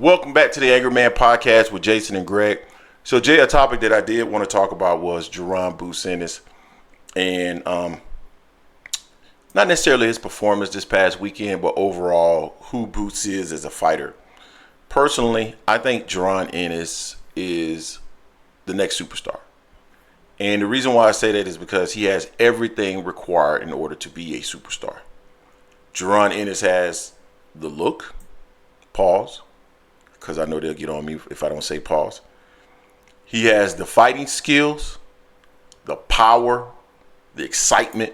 Welcome back to the Angry Man Podcast with Jason and Greg. So, Jay, a topic that I did want to talk about was Jaron Boots Ennis, and not necessarily his performance this past weekend, but overall who Boots is as a fighter. Personally, I think Jaron Ennis is the next superstar. And the reason why I say that is because he has everything required in order to be a superstar. Jaron Ennis has the look, pause, because I know they'll get on me if I don't say pause. He has the fighting skills, the power, the excitement,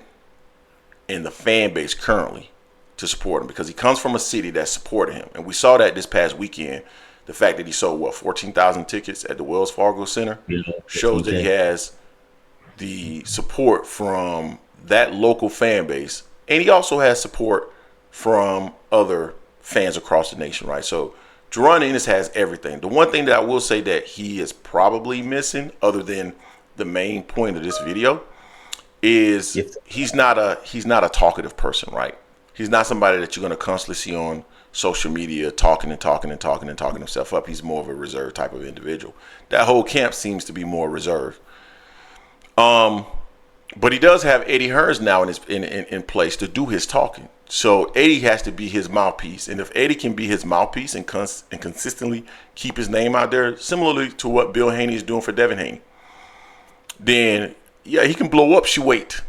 and the fan base currently to support him because he comes from a city that supported him. And we saw that this past weekend. The fact that he sold, 14,000 tickets at the Wells Fargo Center shows that he has the support from that local fan base. And he also has support from other fans across the nation, right? So Jaron Ennis has everything. The one thing that I will say that he is probably missing, other than the main point of this video, is he's not a talkative person, right? He's not somebody that you're going to constantly see on social media talking himself up. He's more of a reserved type of individual. That whole camp seems to be more reserved. But he does have Eddie Hearns now in place to do his talking. So Eddie has to be his mouthpiece. And if Eddie can be his mouthpiece and consistently keep his name out there, similarly to what Bill Haney is doing for Devin Haney, then yeah, he can blow up Shuwait,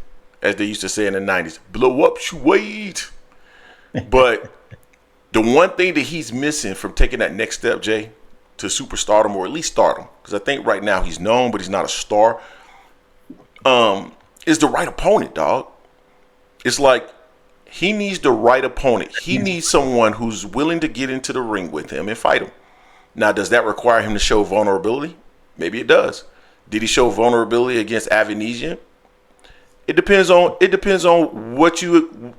as they used to say in the 90s. Blow up Shuwait. But the one thing that he's missing from taking that next step, Jay, to superstardom, or at least stardom, because I think right now he's known, but he's not a star, is the right opponent, dog. It's like he needs the right opponent. He needs someone who's willing to get into the ring with him and fight him. Now, does that require him to show vulnerability? Maybe it does. Did he show vulnerability against Avanesian? It depends on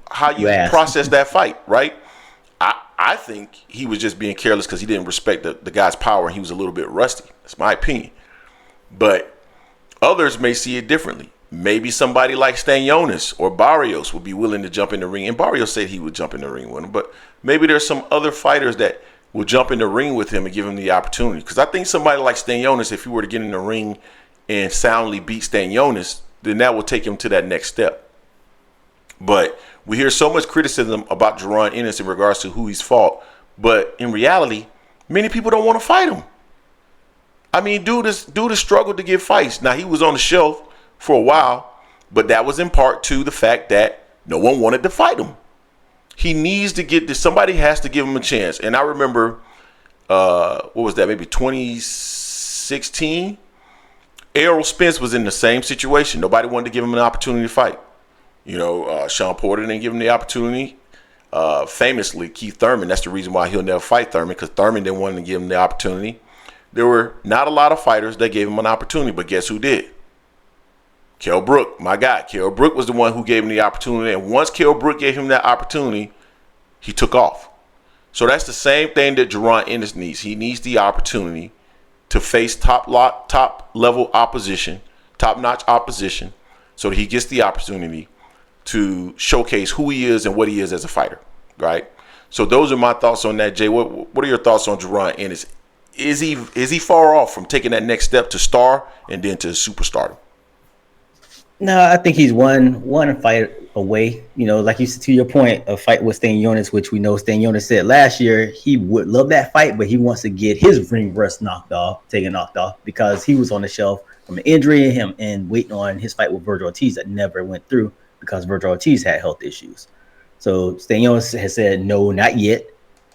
how you process that fight, right? I think he was just being careless because he didn't respect the guy's power and he was a little bit rusty. That's my opinion. But others may see it differently. Maybe somebody like Stanionis or Barrios would be willing to jump in the ring. And Barrios said he would jump in the ring with him. But maybe there's some other fighters that will jump in the ring with him and give him the opportunity. Because I think somebody like Stanionis, if he were to get in the ring and soundly beat Stanionis, then that will take him to that next step. But we hear so much criticism about Jaron Ennis in regards to who he's fought. But in reality, many people don't want to fight him. I mean, dude has struggled to get fights. Now, he was on the shelf for a while, but that was in part to the fact that no one wanted to fight him. He needs to get this. Somebody has to give him a chance. And I remember, what was that? Maybe 2016. Errol Spence was in the same situation. Nobody wanted to give him an opportunity to fight. Sean Porter didn't give him the opportunity. Famously, Keith Thurman. That's the reason why he'll never fight Thurman, because Thurman didn't want to give him the opportunity. There were not a lot of fighters that gave him an opportunity, but guess who did? Kell Brook, my guy. Kell Brook was the one who gave him the opportunity, and once Kell Brook gave him that opportunity, he took off. So that's the same thing that Jaron Ennis needs. He needs the opportunity to face top level opposition, top-notch opposition, so that he gets the opportunity to showcase who he is and what he is as a fighter, right? So those are my thoughts on that, Jay. What are your thoughts on Jaron Ennis? Is he far off from taking that next step to star and then to superstardom? No, I think he's one fight away. Like you said, to your point, a fight with Stanionis, which we know Stanionis said last year he would love that fight, but he wants to get his ring rust knocked off because he was on the shelf from an injury and waiting on his fight with Virgil Ortiz that never went through because Virgil Ortiz had health issues. So Stanionis has said no, not yet.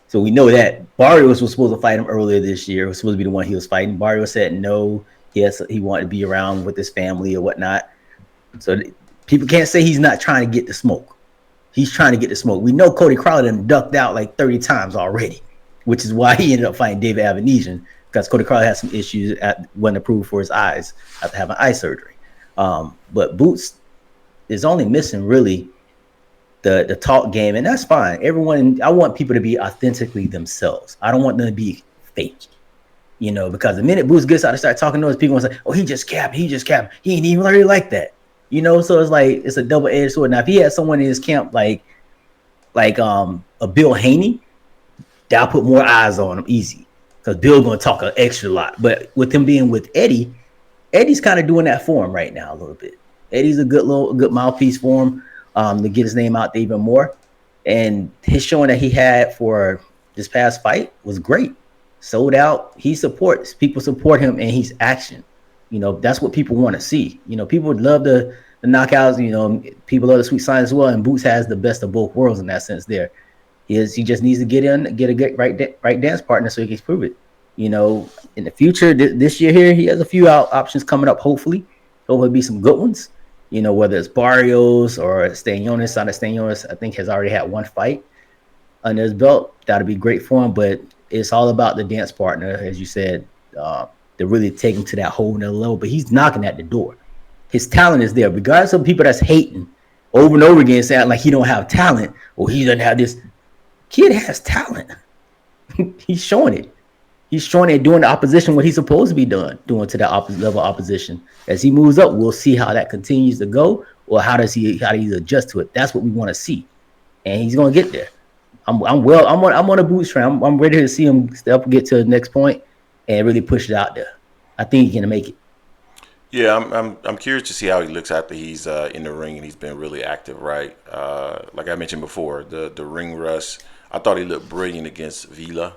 So we know that Barrios was supposed to fight him earlier this year. It was supposed to be the one he was fighting. Barrios said no. Yes, he wanted to be around with his family or whatnot. So people can't say he's not trying to get the smoke. He's trying to get the smoke. We know Cody Crowder ducked out like 30 times already, which is why he ended up fighting David Avanesian, because Cody Crowder had some issues wasn't approved for his eyes after having eye surgery. But Boots is only missing really the talk game, and that's fine. I want people to be authentically themselves. I don't want them to be fake. Because the minute Boots gets out and start talking to us, people want to say, "Oh, he just capped. He ain't even really like that." So it's like it's a double-edged sword. Now, if he had someone in his camp like a Bill Haney, that'll put more eyes on him easy. because Bill gonna talk an extra lot. But with him being with Eddie, Eddie's kind of doing that for him right now a little bit. Eddie's a good mouthpiece for him to get his name out there even more. And his showing that he had for this past fight was great. Sold out. He supports. People support him, and he's action. That's what people want to see. People would love the knockouts. People love the sweet science as well. And Boots has the best of both worlds in that sense. He just needs to get a good right dance partner so he can prove it. In the future, this year here, he has a few options coming up. Hopefully be some good ones. Whether it's Barrios or Stanionis. Stanionis, I think, has already had one fight under his belt. That'll be great for him. But it's all about the dance partner, as you said, to really take him to that whole nother level. But he's knocking at the door. His talent is there, regardless of people that's hating over and over again, saying like he don't have talent or he doesn't have this. Kid has talent. He's showing it. He's showing it, doing the opposition what he's supposed to be doing to the level of opposition. As he moves up, we'll see how that continues to go, or how does he adjust to it. That's what we want to see, and he's going to get there. I'm on a Boots train. I'm ready to see him step up, get to the next point, and really push it out there. I think he's going to make it. Yeah, I'm curious to see how he looks after he's in the ring and he's been really active, right? Like I mentioned before, the ring rust. I thought he looked brilliant against Vila,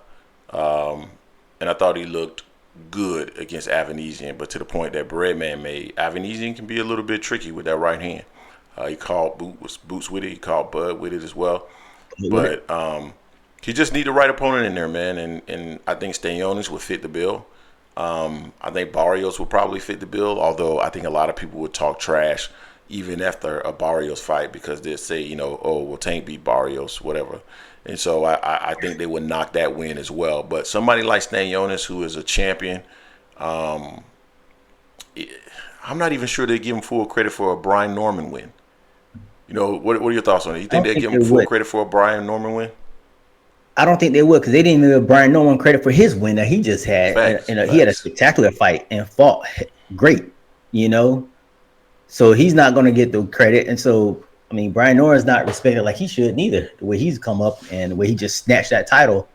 and I thought he looked good against Avanesian. But to the point that Breadman made, Avanesian can be a little bit tricky with that right hand. He called Boots with it. He called Bud with it as well. But he just need the right opponent in there, man. And I think Stanionis would fit the bill. I think Barrios will probably fit the bill, although I think a lot of people would talk trash even after a Barrios fight because they'll say, oh, well, Tank beat Barrios, whatever. And so I think they would knock that win as well. But somebody like Stanionis, who is a champion, I'm not even sure they give him full credit for a Brian Norman win. What are your thoughts on it? You think they give him full credit for a Brian Norman win? I don't think they would, because they didn't even give Brian Norman credit for his win that he just had. Facts. He had a spectacular fight and fought great, So he's not going to get the credit. And so, Brian Norman's not respected like he should neither, the way he's come up and the way he just snatched that title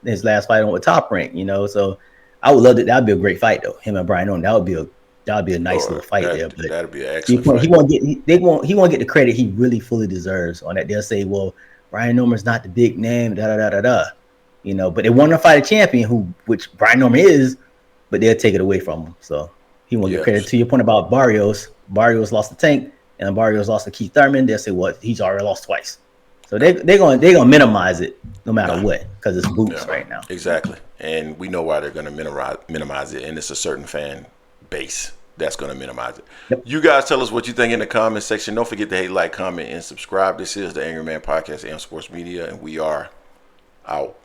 his last fight on with Top Rank, So I would love that. That would be a great fight, though. Him and Brian Norman, that would be a nice little fight there. But that'd be an excellent fight. He won't get the credit he really fully deserves on that. They'll say, well, Brian Norman's not the big name, but they want to fight a champion which Brian Norman is, but they'll take it away from him. So he won't get credit. To your point about Barrios lost to Tank and Barrios lost to Keith Thurman. They'll say, well, he's already lost twice. So they're gonna minimize it no matter what, because it's Boots right now. Exactly. And we know why they're gonna minimize it, and it's a certain fan base that's going to minimize it. Yep. You guys tell us what you think in the comment section. Don't forget to hate, like, comment, and subscribe. This is the Angry Man Podcast, AM Sports Media, and we are out.